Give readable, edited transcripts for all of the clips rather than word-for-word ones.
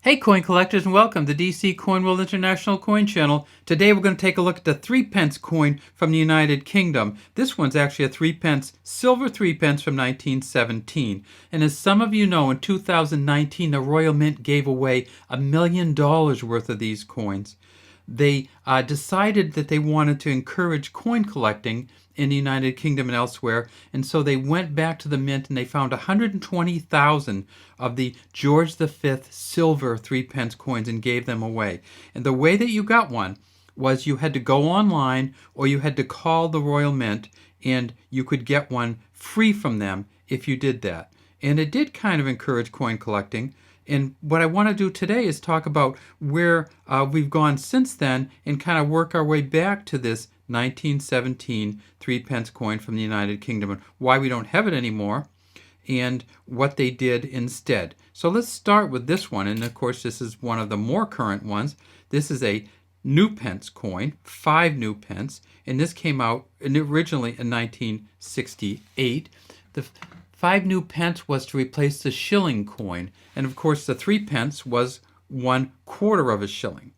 Hey coin collectors, and welcome to DC Coin World International Coin Channel. Today we're going to take a look at the 3 pence coin from the United Kingdom. This one's actually a 3 pence, silver 3 pence from 1917. And as some of you know, in 2019 the Royal Mint gave away $1 million worth of these coins. They decided that they wanted to encourage coin collecting in the United Kingdom and elsewhere, and so they went back to the mint and they found 120,000 of the George V silver 3 pence coins and gave them away. And the way that you got one was you had to go online or you had to call the Royal Mint, and you could get one free from them if you did that. And it did kind of encourage coin collecting. And what I want to do today is talk about where we've gone since then and kind of work our way back to this 1917 3 pence coin from the United Kingdom and why we don't have it anymore and what they did instead. So let's start with this one. And of course, this is one of the more current ones. This is a new pence coin, 5 new pence. And this came out originally in 1968. The 5 new pence was to replace the shilling coin. And of course, the 3 pence was 1/4 of a shilling.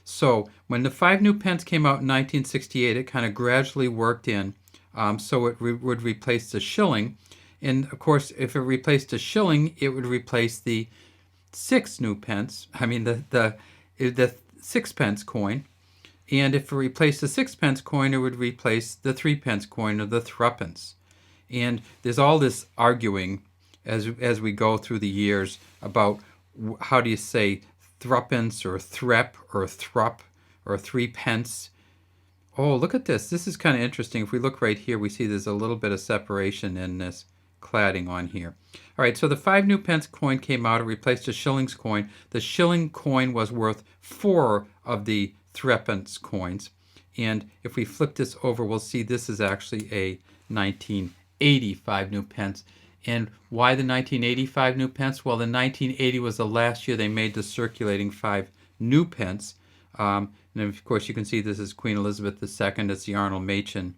So when the 5 new pence came out in 1968, it kind of gradually worked in. So it would replace the shilling. And of course, if it replaced the shilling, it would replace the 6 new pence. I mean, the 6 pence coin. And if it replaced the 6 pence coin, it would replace the 3 pence coin or the threepence. And there's all this arguing as we go through the years about how do you say threepence or threp or thrup or 3 pence. Oh, look at this. This is kind of interesting. If we look right here, we see there's a little bit of separation in this cladding on here. All right, so the 5 new pence coin came out. It replaced the shillings coin. The shilling coin was worth 4 of the threepence coins. And if we flip this over, we'll see this is actually a 1985 new pence. And why the 1985 new pence? Well, the 1980 was the last year they made the circulating 5 new pence. And of course, you can see this is Queen Elizabeth II. It's the Arnold Machin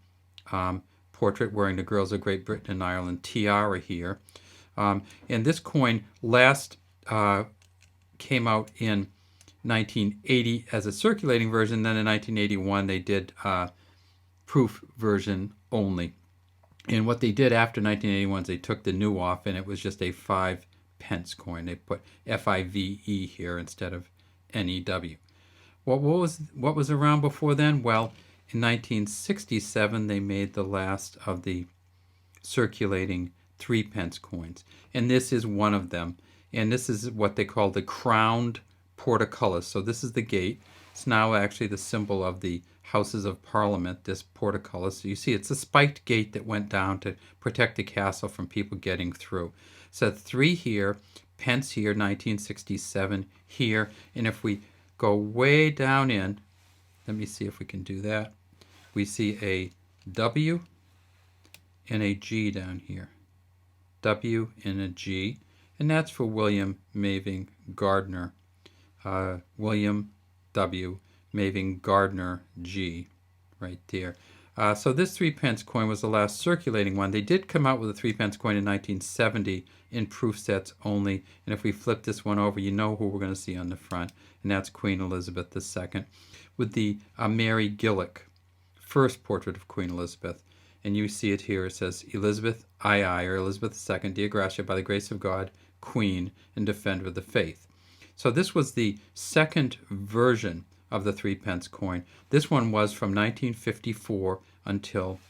portrait wearing the Girls of Great Britain and Ireland tiara here. And this coin last came out in 1980 as a circulating version. Then in 1981, they did proof version only. And what they did after 1981 is they took the new off, and it was just a 5 pence coin. They put FIVE here instead of NEW. What was around before then? Well, in 1967, they made the last of the circulating 3 pence coins. And this is one of them. And this is what they call the crowned portcullis. So this is the gate. It's now actually the symbol of the Houses of Parliament, this portcullis. So you see it's a spiked gate that went down to protect the castle from people getting through. So 3 here, pence here, 1967 here. And if we go way down in, let me see if we can do that. We see a W and a G down here. W and a G. And that's for William Maving Gardner. William W. Maving Gardner G. right there. So this 3 pence coin was the last circulating one. They did come out with a 3 pence coin in 1970 in proof sets only. And if we flip this one over, you know who we're going to see on the front. And that's Queen Elizabeth II with the Mary Gillick, first portrait of Queen Elizabeth. And you see it here. It says, Elizabeth II, or Elizabeth II, Dea Gratia, by the grace of God, Queen and Defender of the Faith. So this was the second version of the 3 pence coin. This one was from 1954 until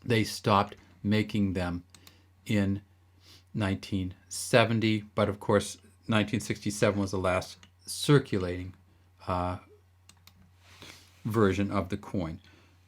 they stopped making them in 1970. But of course, 1967 was the last circulating version of the coin.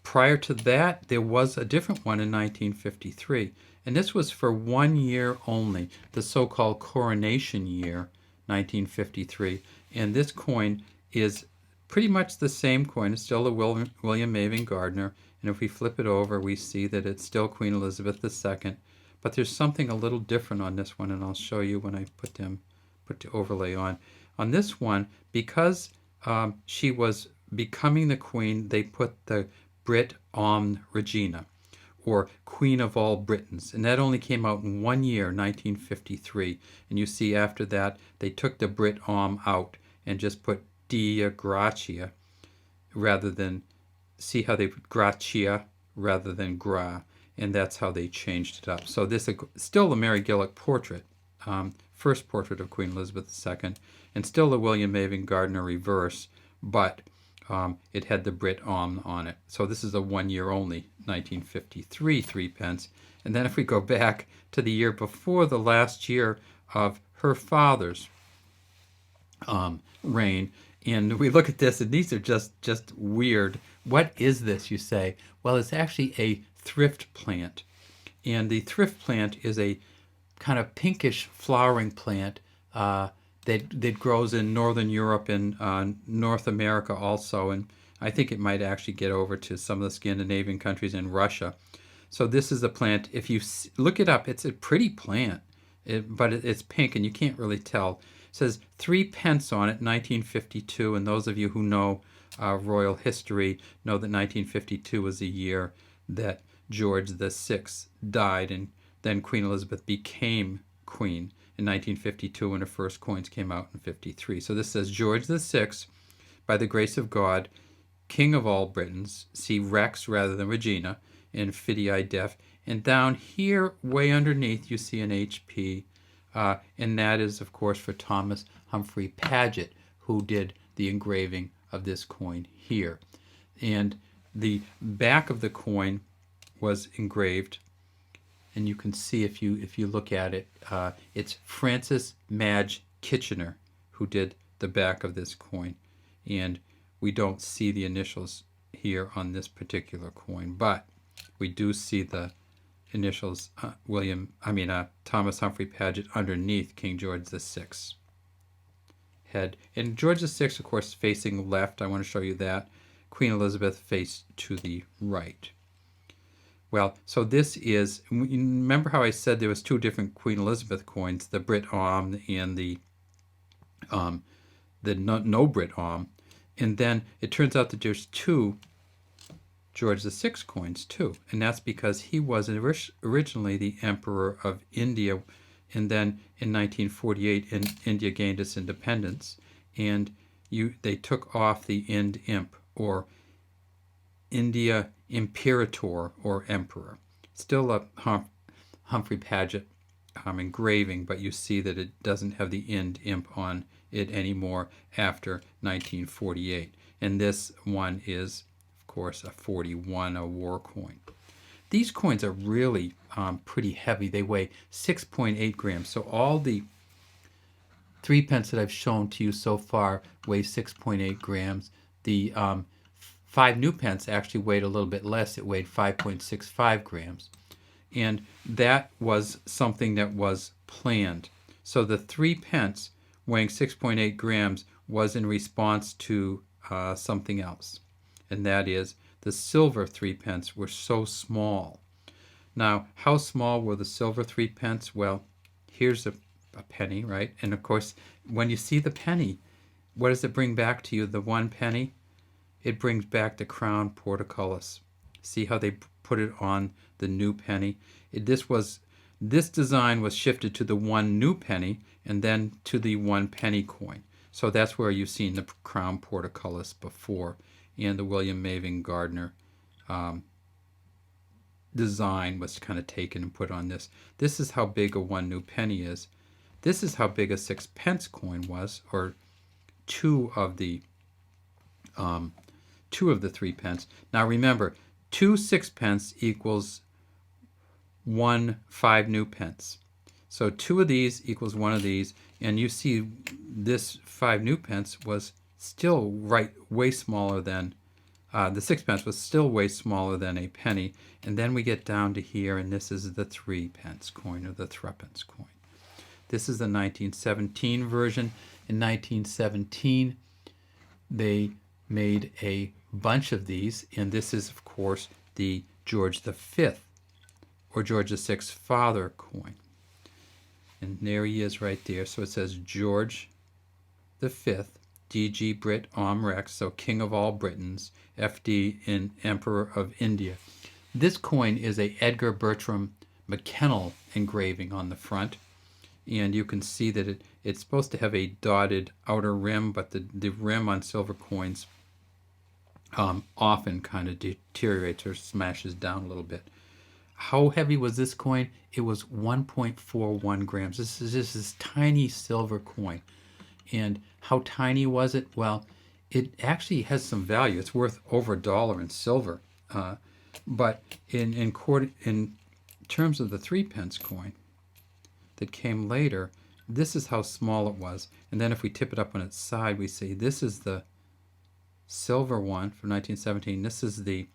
Prior to that, there was a different one in 1953. And this was for 1 year only, the so-called coronation year, 1953. And this coin is pretty much the same coin. It's still a William Maving Gardner. And if we flip it over, we see that it's still Queen Elizabeth II. But there's something a little different on this one, and I'll show you when I put the overlay on. On this one, because she was becoming the queen, they put the Brit Om Regina, or Queen of All Britons. And that only came out in 1 year, 1953. And you see after that, they took the Brit out and just put Dia Gratia rather than, see how they put Gratia rather than Gra. And that's how they changed it up. So this is still a Mary Gillick portrait, first portrait of Queen Elizabeth II, and still the William Maven Gardner reverse, but it had the Brit on it. So this is a 1 year only, 1953 threepence. And then if we go back to the year before the last year of her father's reign, and we look at this, and these are just weird. What is this, you say? Well, it's actually a thrift plant. And the thrift plant is a kind of pinkish flowering plant that grows in Northern Europe and North America also. And I think it might actually get over to some of the Scandinavian countries and Russia. So this is a plant. If you look it up, it's a pretty plant, but it's pink and you can't really tell. It says 3 pence on it, 1952. And those of you who know royal history know that 1952 was the year that George VI died, and then Queen Elizabeth became queen in 1952 when her first coins came out in 53. So this says George VI, by the grace of God, King of all Britons, see Rex rather than Regina, in Fidei Def. And down here, way underneath, you see an HP, and that is, of course, for Thomas Humphrey Paget, who did the engraving of this coin here. And the back of the coin was engraved, and you can see if you look at it, it's Francis Madge Kitchener who did the back of this coin, and we don't see the initials here on this particular coin, but we do see the initials Thomas Humphrey Paget underneath King George VI head. And George VI, of course, facing left. I want to show you that. Queen Elizabeth faced to the right. Well, so this is, remember how I said there was 2 different Queen Elizabeth coins, the Brit and the no Brit and then it turns out that there's 2 George VI coins too, and that's because he was originally the Emperor of India, and then in 1948 India gained its independence, and they took off the Ind Imp, or India Imperator, or Emperor. Still a Humphrey Paget engraving, but you see that it doesn't have the Ind Imp on it anymore after 1948. And this one is, of course, a 41, a war coin. These coins are really pretty heavy. They weigh 6.8 grams. So all the 3 pence that I've shown to you so far weigh 6.8 grams. The 5 new pence actually weighed a little bit less. It weighed 5.65 grams. And that was something that was planned. So the 3 pence weighing 6.8 grams was in response to something else. And that is the silver 3 pence were so small. Now, how small were the silver 3 pence? Well, here's a penny, right? And of course, when you see the penny, what does it bring back to you, the 1 penny? It brings back the crown portcullis. See how they put it on the new penny? This design was shifted to the 1 new penny and then to the 1 penny coin. So that's where you've seen the crown portcullis before, and the William Maven Gardner design was kind of taken and put on this. This is how big a 1 new penny is. This is how big a 6 pence coin was, or 2 of the 3 pence. Now remember, 2 6 pence equals 1 5 new pence. So 2 of these equals 1 of these, and you see this 5 new pence was still way smaller than the 6 pence was still way smaller than a penny. And then we get down to here, and this is the 3 pence coin, or the threepence coin. This is the 1917 version. In 1917, they made a bunch of these, and this is, of course, the George V, or George VI's father coin. And there he is right there. So it says George V, DG Brit Rex, so King of all Britons, FD in Emperor of India. This coin is a Edgar Bertram McKennell engraving on the front, and you can see that it's supposed to have a dotted outer rim, but the rim on silver coins often kind of deteriorates or smashes down a little bit. How heavy was this coin? It was 1.41 grams. This is just this tiny silver coin. And how tiny was it? Well, it actually has some value. It's worth over $1 in silver. But in terms of the 3-pence coin that came later, this is how small it was. And then if we tip it up on its side, we see this is the silver one from 1917. This is the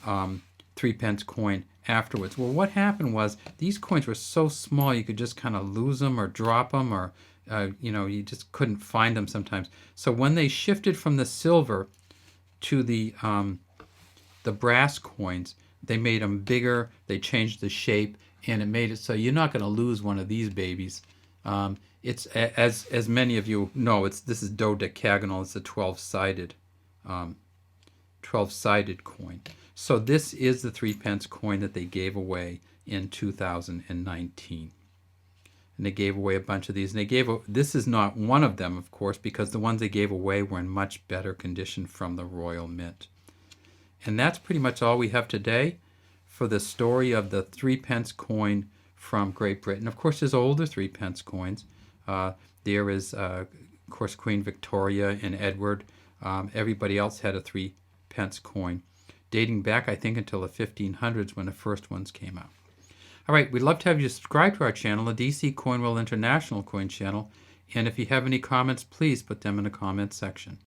3-pence coin afterwards. Well, what happened was these coins were so small you could just kind of lose them or drop them, or you just couldn't find them sometimes. So when they shifted from the silver to the brass coins, they made them bigger. They changed the shape, and it made it so you're not going to lose one of these babies. It's as many of you know, this is dodecagonal. It's a 12-sided coin. So this is the 3-pence coin that they gave away in 2019. And they gave away a bunch of these. And this is not one of them, of course, because the ones they gave away were in much better condition from the Royal Mint. And that's pretty much all we have today for the story of the 3-pence coin from Great Britain. Of course, there's older 3-pence coins. There is, of course, Queen Victoria and Edward. Everybody else had a 3-pence coin, dating back, I think, until the 1500s when the first ones came out. All right, we'd love to have you subscribe to our channel, the DC Coin World International Coin Channel. And if you have any comments, please put them in the comments section.